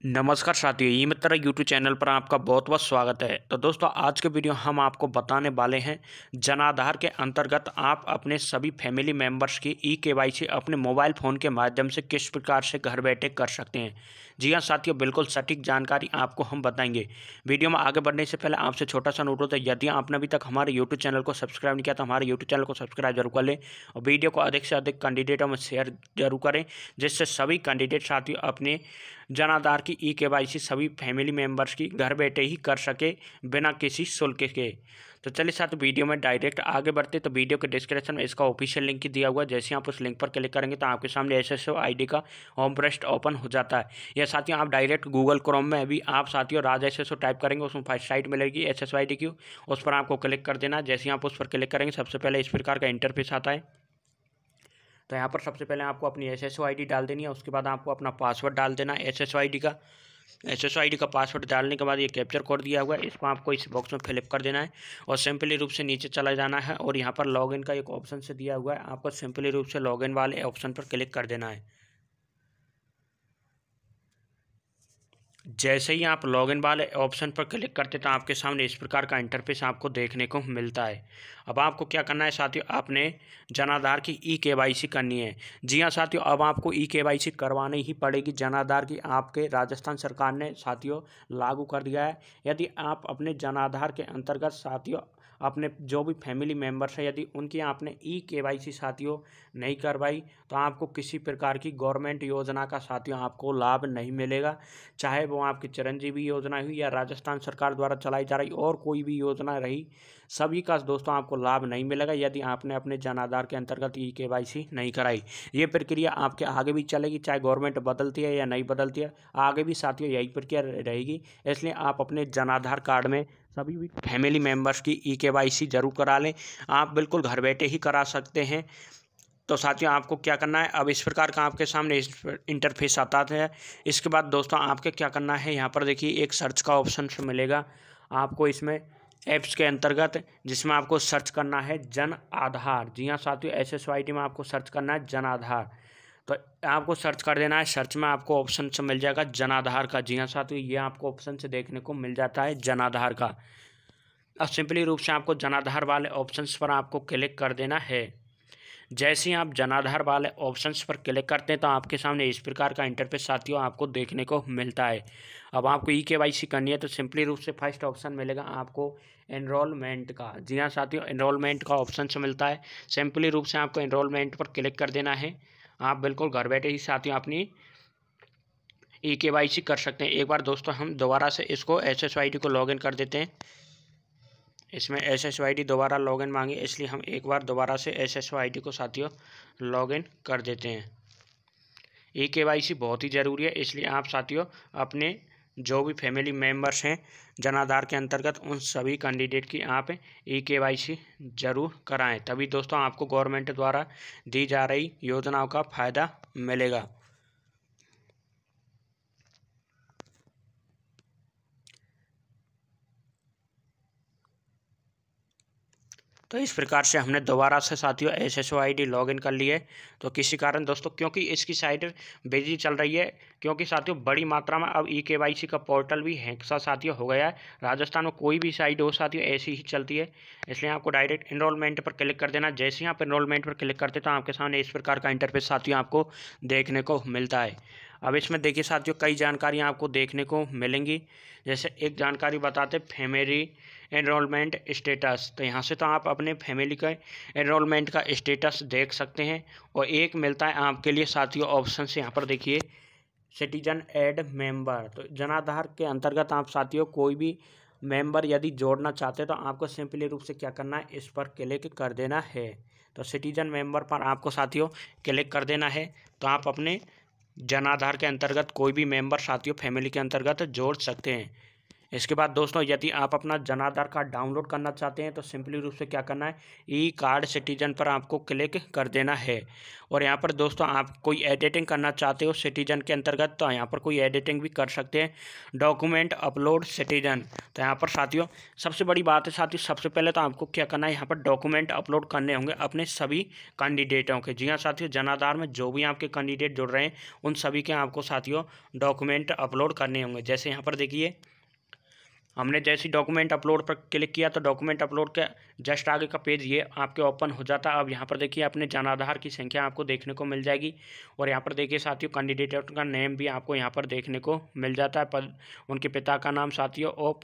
नमस्कार साथियों, ई मित्र YouTube channel पर आपका बहुत बहुत स्वागत है। तो दोस्तों, आज के वीडियो हम आपको बताने वाले हैं जन आधार के अंतर्गत आप अपने सभी फैमिली मेंबर्स की ई-केवाईसी अपने मोबाइल फ़ोन के माध्यम से किस प्रकार से घर बैठे कर सकते हैं। जी हाँ साथियों, बिल्कुल सटीक जानकारी आपको हम बताएंगे। वीडियो में आगे बढ़ने से पहले आपसे छोटा सा अनुरोध है, यदि आपने अभी तक हमारे यूट्यूब चैनल को सब्सक्राइब नहीं किया तो हमारे यूट्यूब चैनल को सब्सक्राइब जरूर कर लें और वीडियो को अधिक से अधिक कैंडिडेटों में शेयर जरूर करें, जिससे सभी कैंडिडेट साथियों अपने जन आधार की ई-केवाईसी सभी फैमिली मेंबर्स की घर बैठे ही कर सके बिना किसी शुल्क के। तो चलिए साथ वीडियो में डायरेक्ट आगे बढ़ते। तो वीडियो के डिस्क्रिप्शन में इसका ऑफिशियल लिंक दिया हुआ है। जैसे आप उस लिंक पर क्लिक करेंगे तो आपके सामने एसएसओ आईडी का होम पेज ओपन हो जाता है। या साथियों, आप डायरेक्ट गूगल क्रोम में भी आप साथियों राज एसएसओ टाइप करेंगे, उसमें फर्स्ट साइट मिलेगी एसएसओ आईडी की, उस पर आपको क्लिक कर देना। जैसे आप उस पर क्लिक करेंगे सबसे पहले इस प्रकार का इंटरफेस आता है। तो यहाँ पर सबसे पहले आपको अपनी एसएसओ आईडी डाल देनी है। उसके बाद आपको अपना पासवर्ड डाल देना है एसएसओ आईडी का। एसएसओ आईडी का पासवर्ड डालने के बाद ये कैप्चर कोड दिया हुआ है, इसको आपको इस बॉक्स में फिलअप कर देना है और सिंपली रूप से नीचे चला जाना है और यहाँ पर लॉगिन का एक ऑप्शन से दिया हुआ है, आपको सिंपली रूप से लॉगिन वाले ऑप्शन पर क्लिक कर देना है। जैसे ही आप लॉगिन वाले ऑप्शन पर क्लिक करते तो आपके सामने इस प्रकार का इंटरफेस आपको देखने को मिलता है। अब आपको क्या करना है साथियों, आपने जन आधार की ई-केवाईसी करनी है। जी हाँ साथियों, अब आपको ई-केवाईसी करवानी ही पड़ेगी। जन आधार की आपके राजस्थान सरकार ने साथियों लागू कर दिया है। यदि आप अपने जन आधार के अंतर्गत साथियों अपने जो भी फैमिली मेम्बर्स हैं, यदि उनकी आपने ई-केवाईसी साथियों नहीं करवाई तो आपको किसी प्रकार की गवर्नमेंट योजना का साथियों आपको लाभ नहीं मिलेगा। चाहे वो आपकी चिरंजीवी योजना हुई या राजस्थान सरकार द्वारा चलाई जा रही और कोई भी योजना रही, सभी का दोस्तों आपको लाभ नहीं मिलेगा यदि आपने अपने जन आधार के अंतर्गत ई-केवाईसी नहीं कराई। ये प्रक्रिया आपके आगे भी चलेगी, चाहे गवर्नमेंट बदलती है या नहीं बदलती है, आगे भी साथियों यही प्रक्रिया रहेगी। इसलिए आप अपने जन आधार कार्ड में सभी भी फैमिली मेम्बर्स की ई-केवाईसी जरूर करा लें। आप बिल्कुल घर बैठे ही करा सकते हैं। तो साथियों, आपको क्या करना है, अब इस प्रकार का आपके सामने इस इंटरफेस आता है। इसके बाद दोस्तों आपके क्या करना है, यहाँ पर देखिए एक सर्च का ऑप्शन मिलेगा आपको इसमें ऐप्स के अंतर्गत, जिसमें आपको सर्च करना है जन आधार। जी हाँ साथियों, एसएसओ आईडी में आपको सर्च करना है जन आधार। तो आपको सर्च कर देना है, सर्च में आपको ऑप्शन से मिल जाएगा जन आधार का। जी हाँ साथियों, ये आपको ऑप्शन से देखने को मिल जाता है जन आधार का। अब सिंपली रूप से आपको जन आधार वाले ऑप्शंस पर आपको क्लिक कर देना है। जैसे ही आप जन आधार वाले ऑप्शंस पर क्लिक करते हैं तो आपके सामने इस प्रकार का इंटरफेस साथियों आपको देखने को मिलता है। अब आपको ई-केवाईसी करनी है तो सिंपली रूप से फर्स्ट ऑप्शन मिलेगा आपको एनरोलमेंट का। जी हाँ साथियों, एनरोलमेंट का ऑप्शन से मिलता है। सिंपली रूप से आपको एनरोलमेंट पर क्लिक कर देना है। आप बिल्कुल घर बैठे ही साथियों अपनी ई-केवाईसी कर सकते हैं। एक बार दोस्तों हम दोबारा से इसको एसएसओ आईडी को लॉगिन कर देते हैं। इसमें एसएसओ आईडी दोबारा लॉगिन मांगी, इसलिए हम एक बार दोबारा से एसएसओ आईडी को साथियों लॉगिन कर देते हैं। ई-केवाईसी बहुत ही ज़रूरी है, इसलिए आप साथियों अपने जो भी फैमिली मेम्बर्स हैं जन आधार के अंतर्गत उन सभी कैंडिडेट की आप ई-केवाईसी ज़रूर कराएं, तभी दोस्तों आपको गवर्नमेंट द्वारा दी जा रही योजनाओं का फ़ायदा मिलेगा। तो इस प्रकार से हमने दोबारा से साथियों एसएसओ आईडी लॉगिन कर ली है। तो किसी कारण दोस्तों, क्योंकि इसकी साइट बिजी चल रही है, क्योंकि साथियों बड़ी मात्रा में अब ई-केवाईसी का पोर्टल भी हैक सा साथियों हो गया है। राजस्थान में कोई भी साइट हो साथियों ऐसी ही चलती है, इसलिए आपको डायरेक्ट एनरोलमेंट पर क्लिक कर देना। जैसे ही आप एनरोलमेंट पर क्लिक करते तो आपके सामने इस प्रकार का इंटरफेस साथियों आपको देखने को मिलता है। अब इसमें देखिए साथियों कई जानकारियाँ आपको देखने को मिलेंगी। जैसे एक जानकारी बताते फैमिली एनरोलमेंट स्टेटस, तो यहाँ से तो आप अपने फैमिली का एनरोलमेंट का स्टेटस देख सकते हैं। और एक मिलता है आपके लिए साथियों ऑप्शन से, यहाँ पर देखिए सिटीजन ऐड मेंबर। तो जन आधार के अंतर्गत आप साथियों कोई भी मेंबर यदि जोड़ना चाहते हैं तो आपको सिंपली रूप से क्या करना है, इस पर क्लिक कर देना है। तो सिटीजन मेंबर पर आपको साथियों क्लिक कर देना है, तो आप अपने जन आधार के अंतर्गत कोई भी मेंबर साथियों फैमिली के अंतर्गत जोड़ सकते हैं। इसके बाद दोस्तों यदि आप अपना जन आधार कार्ड डाउनलोड करना चाहते हैं तो सिंपली रूप से क्या करना है, ई कार्ड सिटीजन पर आपको क्लिक कर देना है। और यहाँ पर दोस्तों आप कोई एडिटिंग करना चाहते हो सिटीजन के अंतर्गत तो यहाँ पर कोई एडिटिंग भी कर सकते हैं। डॉक्यूमेंट अपलोड सिटीजन, तो यहाँ पर साथियों सबसे बड़ी बात है साथियों, सबसे पहले तो आपको क्या करना है, यहाँ पर डॉक्यूमेंट अपलोड करने होंगे अपने सभी कैंडिडेटों के। जी हाँ साथियों, जन आधार में जो भी आपके कैंडिडेट जुड़ रहे हैं उन सभी के आपको साथियों डॉक्यूमेंट अपलोड करने होंगे। जैसे यहाँ पर देखिए हमने जैसे डॉक्यूमेंट अपलोड पर क्लिक किया तो डॉक्यूमेंट अपलोड के जस्ट आगे का पेज ये आपके ओपन हो जाता है। अब यहाँ पर देखिए अपने जन आधार की संख्या आपको देखने को मिल जाएगी। और यहाँ पर देखिए साथियों कैंडिडेट का नेम भी आपको यहाँ पर देखने को मिल जाता है, उनके पिता का नाम साथियों और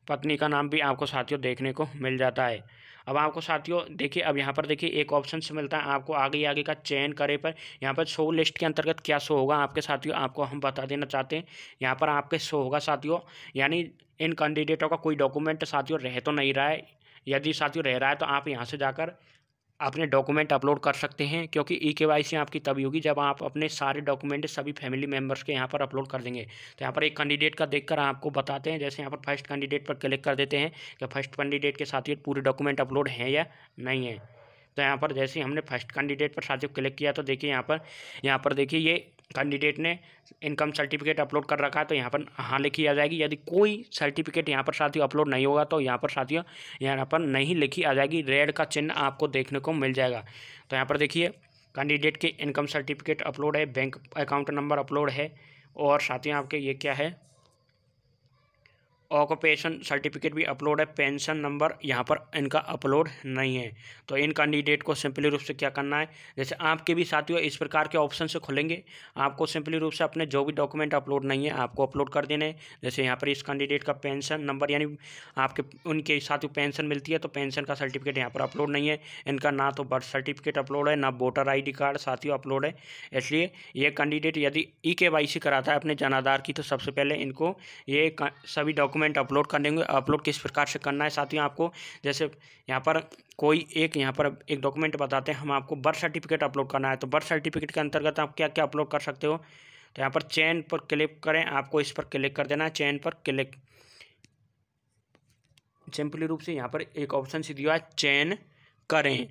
पत्नी का नाम भी आपको साथियों देखने को मिल जाता है। अब आपको साथियों देखिए अब यहाँ पर देखिए एक ऑप्शन से मिलता है आपको आगे आगे का चयन करे पर यहाँ पर शो लिस्ट के अंतर्गत क्या शो होगा आपके साथियों, आपको हम बता देना चाहते हैं। यहाँ पर आपके शो होगा साथियों, यानी इन कैंडिडेटों का कोई डॉक्यूमेंट साथियों रह तो नहीं रहा है। यदि साथियों रह रहा है तो आप यहाँ से जाकर अपने डॉक्यूमेंट अपलोड कर सकते हैं, क्योंकि ई-केवाईसी आपकी तभी होगी जब आप अपने सारे डॉक्यूमेंट सभी फैमिली मेम्बर्स के यहाँ पर अपलोड कर देंगे। तो यहाँ पर एक कैंडिडेट का देखकर आपको बताते हैं। जैसे यहाँ पर फर्स्ट कैंडिडेट पर क्लिक कर देते हैं कि फर्स्ट कैंडिडेट के साथियों पूरे डॉक्यूमेंट अपलोड हैं या नहीं है। तो यहाँ पर जैसे हमने फर्स्ट कैंडिडेट पर साथियों क्लिक किया तो देखिए यहाँ पर देखिए ये कैंडिडेट ने इनकम सर्टिफिकेट अपलोड कर रखा है, तो यहाँ पर हाँ लिखी आ जाएगी। यदि कोई सर्टिफिकेट यहाँ पर साथियों अपलोड नहीं होगा तो यहाँ पर साथियों यहाँ पर नहीं लिखी आ जाएगी, रेड का चिन्ह आपको देखने को मिल जाएगा। तो यहाँ पर देखिए कैंडिडेट के इनकम सर्टिफिकेट अपलोड है, बैंक अकाउंट नंबर अपलोड है और साथियों आपके ये क्या है, ऑक्यूपेशन सर्टिफिकेट भी अपलोड है, पेंशन नंबर यहाँ पर इनका अपलोड नहीं है। तो इन कैंडिडेट को सिंपली रूप से क्या करना है, जैसे आपके भी साथियों इस प्रकार के ऑप्शन से खुलेंगे, आपको सिंपली रूप से अपने जो भी डॉक्यूमेंट अपलोड नहीं है आपको अपलोड कर देने हैं। जैसे यहाँ पर इस कैंडिडेट का पेंशन नंबर यानी आपके उनके साथियों पेंशन मिलती है तो पेंशन का सर्टिफिकेट यहाँ पर अपलोड नहीं है। इनका ना तो बर्थ सर्टिफिकेट अपलोड है ना वोटर ID कार्ड साथियों अपलोड है। इसलिए ये कैंडिडेट यदि ई-केवाईसी कराता है अपने जन आधार की तो सबसे पहले इनको ये सभी डॉक्यूमेंट अपलोड कर देंगे। अपलोड किस प्रकार से करना है साथियों आपको, जैसे यहाँ पर कोई एक यहाँ पर एक डॉक्यूमेंट बताते हैं हम आपको, बर्थ सर्टिफिकेट अपलोड करना है तो बर्थ सर्टिफिकेट के अंतर्गत आप क्या क्या अपलोड कर सकते हो। तो यहाँ पर चयन पर क्लिक करें, आपको इस पर क्लिक कर देना है, चयन पर क्लिक। सिंपली रूप से यहाँ पर एक ऑप्शन से दिया है चयन करें,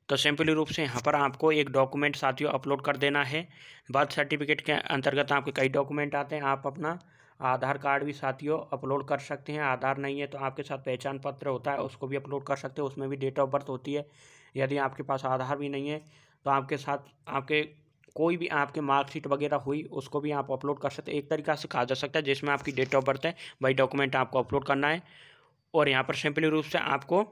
तो सिंपली रूप से यहाँ पर आपको एक डॉक्यूमेंट साथियों अपलोड कर देना है। बर्थ सर्टिफिकेट के अंतर्गत आपके कई डॉक्यूमेंट आते हैं, आप अपना आधार कार्ड भी साथियों अपलोड कर सकते हैं। आधार नहीं है तो आपके साथ पहचान पत्र होता है उसको भी अपलोड कर सकते हो, उसमें भी डेट ऑफ बर्थ होती है। यदि आपके पास आधार भी नहीं है तो आपके साथ आपके कोई भी आपके मार्कशीट वगैरह हुई उसको भी आप अपलोड कर सकते हैं। एक तरीका से कहा जा सकता है जिसमें आपकी डेट ऑफ बर्थ है वही डॉक्यूमेंट आपको अपलोड करना है। और यहाँ पर सिंपली रूप से आपको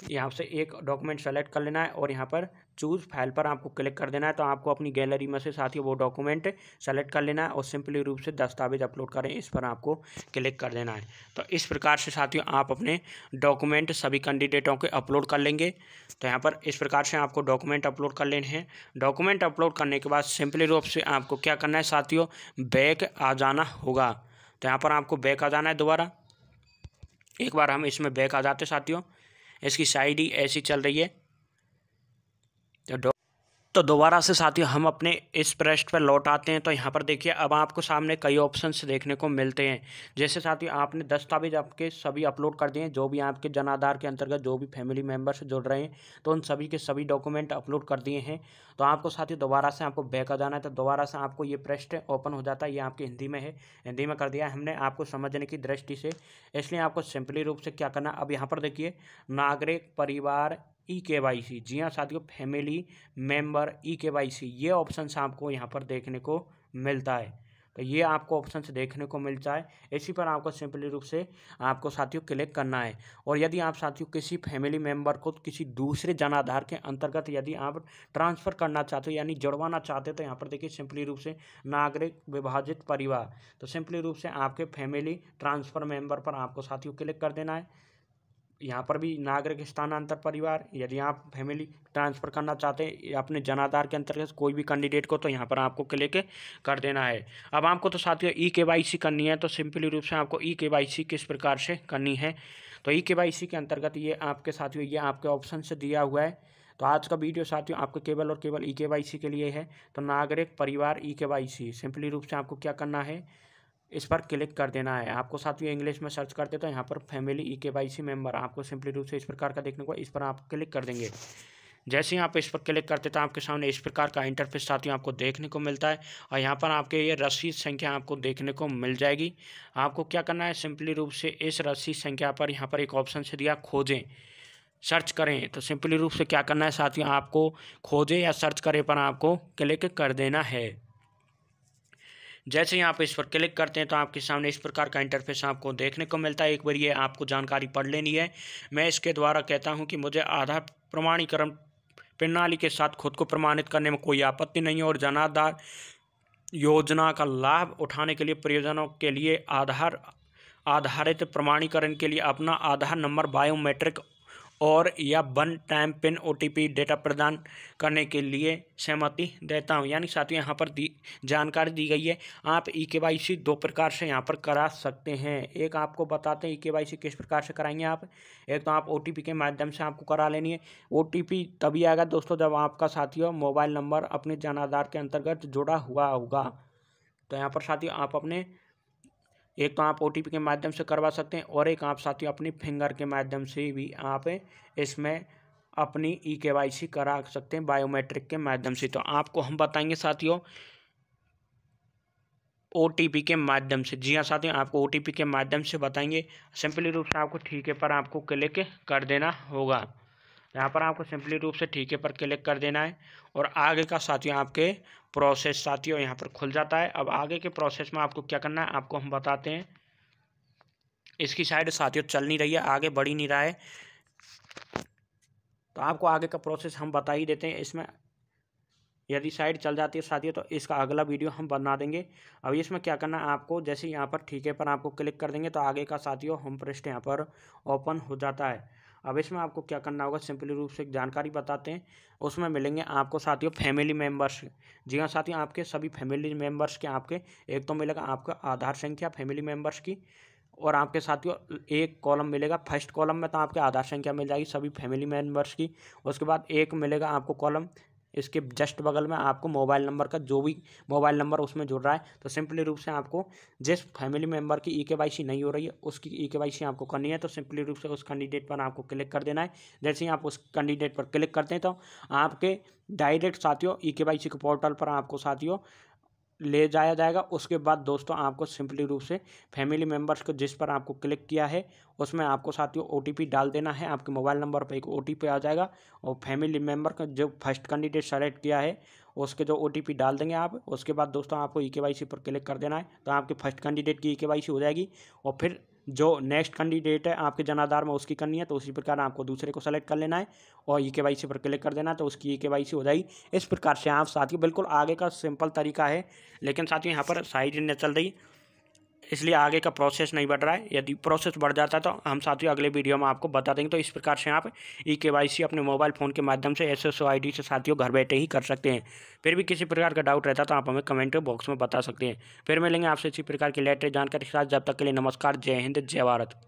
यहाँ से एक डॉक्यूमेंट सेलेक्ट कर लेना है और यहाँ पर चूज़ फाइल पर आपको क्लिक कर देना है। तो आपको अपनी गैलरी में से साथियों वो डॉक्यूमेंट सेलेक्ट कर लेना है और सिंपली रूप से दस्तावेज अपलोड करें इस पर आपको क्लिक कर देना है। तो इस प्रकार से साथियों आप अपने डॉक्यूमेंट सभी कैंडिडेटों के अपलोड कर लेंगे। तो यहाँ पर इस प्रकार से आपको डॉक्यूमेंट अपलोड कर लेने हैं। डॉक्यूमेंट अपलोड करने के बाद सिंपली रूप से आपको क्या करना है साथियों, बैक आ जाना होगा। तो यहाँ पर आपको बैक आ जाना है दोबारा। एक बार हम इसमें बैक आ जाते साथियों, इसकी साइड ही ऐसी चल रही है। तो दोबारा से साथियों हम अपने इस पृष्ठ पर लौट आते हैं। तो यहाँ पर देखिए अब आपको सामने कई ऑप्शंस देखने को मिलते हैं। जैसे साथियों आपने दस्तावेज आपके सभी अपलोड कर दिए हैं, जो भी आपके जन आधार के अंतर्गत जो भी फैमिली मेम्बर्स जुड़ रहे हैं तो उन सभी के सभी डॉक्यूमेंट अपलोड कर दिए हैं। तो आपको साथियों दोबारा से आपको बैक आ जाना है। तो दोबारा से आपको ये पृष्ठ ओपन हो जाता है, ये आपकी हिंदी में है, हिंदी में कर दिया है हमने आपको समझने की दृष्टि से, इसलिए आपको सिंपली रूप से क्या करना। अब यहाँ पर देखिए नागरिक परिवार ई-केवाईसी, जी हाँ साथियों फैमिली मेंबर ई-केवाईसी, ये ऑप्शन आपको यहाँ पर देखने को मिलता है। तो ये आपको ऑप्शन देखने को मिलता है, इसी पर आपको सिंपली रूप से आपको साथियों क्लिक करना है। और यदि आप साथियों किसी फैमिली मेंबर को किसी दूसरे जन आधार के अंतर्गत यदि आप ट्रांसफ़र करना चाहते हो यानी जुड़वाना चाहते हो तो यहाँ पर देखिए सिंपली रूप से नागरिक विभाजित परिवार, तो सिंपली रूप से आपके फैमिली ट्रांसफ़र मेंबर पर आपको साथियों क्लिक कर देना है। यहाँ पर भी नागरिक स्थानांतर परिवार, यदि आप फैमिली ट्रांसफ़र करना चाहते हैं अपने जन आधार के अंतर्गत कोई भी कैंडिडेट को तो यहाँ पर आपको क्लिक कर देना है। अब आपको तो साथियों ई-केवाईसी करनी है, तो सिंपली रूप से आपको ई-केवाईसी किस प्रकार से करनी है। तो ई-केवाईसी के अंतर्गत ये आपके साथियों ये आपके ऑप्शन से दिया हुआ है। तो आज का वीडियो साथियों आपको केवल और केवल ई-केवाईसी के लिए है। तो नागरिक परिवार ई-केवाईसी, सिंपली रूप से आपको क्या करना है, इस पर क्लिक कर देना है। आपको साथियों इंग्लिश में सर्च करते तो यहाँ पर फैमिली EKYC मेंबर आपको सिंपली रूप से इस प्रकार का देखने को, इस पर आप क्लिक कर देंगे। जैसे ही आप इस पर क्लिक करते तो आपके सामने इस प्रकार का इंटरफेस साथियों आपको देखने को मिलता है और यहाँ पर आपके ये रसीद संख्या आपको देखने को मिल जाएगी। आपको क्या करना है, सिंपली रूप से इस रसीद संख्या पर यहाँ पर एक ऑप्शन से दिया खोजें, सर्च करें। तो सिंपली रूप से क्या करना है साथियों, आपको खोजें या सर्च करें पर आपको क्लिक कर देना है। जैसे ही आप इस पर क्लिक करते हैं तो आपके सामने इस प्रकार का इंटरफेस आपको देखने को मिलता है। एक बार ये आपको जानकारी पढ़ लेनी है। मैं इसके द्वारा कहता हूँ कि मुझे आधार प्रमाणीकरण प्रणाली के साथ खुद को प्रमाणित करने में कोई आपत्ति नहीं है और जनाधार योजना का लाभ उठाने के लिए परियोजनाओं के लिए आधारित प्रमाणीकरण के लिए अपना आधार नंबर, बायोमेट्रिक और या one time pin OTP data प्रदान करने के लिए सहमति देता हूं। यानी साथियों यहाँ पर जानकारी दी गई है। आप EKYC 2 प्रकार से यहाँ पर करा सकते हैं। एक आपको बताते हैं EKYC किस प्रकार से कराएंगे आप। एक तो आप OTP के माध्यम से आपको करा लेनी है। OTP तभी आएगा दोस्तों जब आपका साथियों मोबाइल नंबर अपने जन आधार के अंतर्गत जुड़ा हुआ होगा। तो यहाँ पर साथियों आप अपने एक तो आप OTP के माध्यम से करवा सकते हैं और एक आप साथियों अपनी फिंगर के माध्यम से भी आप इसमें अपनी EKYC करा सकते हैं बायोमेट्रिक के माध्यम से। तो आपको हम बताएंगे साथियों OTP के माध्यम से। जी हाँ साथियों, आपको OTP के माध्यम से बताएंगे। सिंपली रूप से आपको ठीक है पर आपको क्लिक कर देना होगा। यहाँ पर आपको सिंपली रूप से ठीक है पर क्लिक कर देना है और आगे का साथियों आपके प्रोसेस साथियों यहाँ पर खुल जाता है। अब आगे के प्रोसेस में आपको क्या करना है आपको हम बताते हैं। इसकी साइड साथियों चल नहीं रही है, आगे बढ़ ही नहीं रहा है, तो आपको आगे का प्रोसेस हम बता ही देते हैं। इसमें यदि साइड चल जाती है साथियों तो इसका अगला वीडियो हम बना देंगे। अब इसमें क्या करना है आपको, जैसे यहाँ पर ठीक है पर आपको क्लिक कर देंगे तो आगे का साथियों होम पृष्ठ यहाँ पर ओपन हो जाता है। अब इसमें आपको क्या करना होगा, सिंपली रूप से एक जानकारी बताते हैं। उसमें मिलेंगे आपको साथियों फैमिली मेम्बर्स। जी हाँ साथियों, आपके सभी फैमिली मेम्बर्स के आपके एक तो मिलेगा आपका आधार संख्या फैमिली मेम्बर्स की और आपके साथियों एक कॉलम मिलेगा। फर्स्ट कॉलम में तो आपके आधार संख्या मिल जाएगी सभी फैमिली मेम्बर्स की। उसके बाद एक मिलेगा आपको कॉलम, इसके जस्ट बगल में आपको मोबाइल नंबर का जो भी मोबाइल नंबर उसमें जुड़ रहा है। तो सिंपली रूप से आपको जिस फैमिली मेंबर की EKYC नहीं हो रही है उसकी EKYC आपको करनी है। तो सिंपली रूप से उस कैंडिडेट पर आपको क्लिक कर देना है। जैसे ही आप उस कैंडिडेट पर क्लिक करते हैं तो आपके डायरेक्ट साथियों EKYC के पोर्टल पर आपको साथियों ले जाया जाएगा। उसके बाद दोस्तों आपको सिंपली रूप से फैमिली मेम्बर्स को जिस पर आपको क्लिक किया है उसमें आपको साथियों OTP डाल देना है। आपके मोबाइल नंबर पर एक OTP आ जाएगा और फैमिली मेम्बर का जो फर्स्ट कैंडिडेट सेलेक्ट किया है उसके जो OTP डाल देंगे आप। उसके बाद दोस्तों आपको EKYC पर क्लिक कर देना है तो आपके फर्स्ट कैंडिडेट की EKYC हो जाएगी और फिर जो नेक्स्ट कैंडिडेट है आपके जन आधार में उसकी करनी है। तो उसी प्रकार आपको दूसरे को सेलेक्ट कर लेना है और EKYC पर क्लिक कर देना है तो उसकी EKYC हो जाएगी। इस प्रकार से आप साथियों बिल्कुल आगे का सिंपल तरीका है, लेकिन साथियों यहाँ पर साइड नहीं चल रही इसलिए आगे का प्रोसेस नहीं बढ़ रहा है। यदि प्रोसेस बढ़ जाता है तो हम साथियों अगले वीडियो में आपको बता देंगे। तो इस प्रकार से आप EKYC अपने मोबाइल फ़ोन के माध्यम से SSO ID से साथियों घर बैठे ही कर सकते हैं। फिर भी किसी प्रकार का डाउट रहता तो आप हमें कमेंट बॉक्स में बता सकते हैं। फिर मिलेंगे आपसे इसी प्रकार की लेटेस्ट जानकारी के साथ। जब तक के लिए नमस्कार, जय हिंद, जय भारत।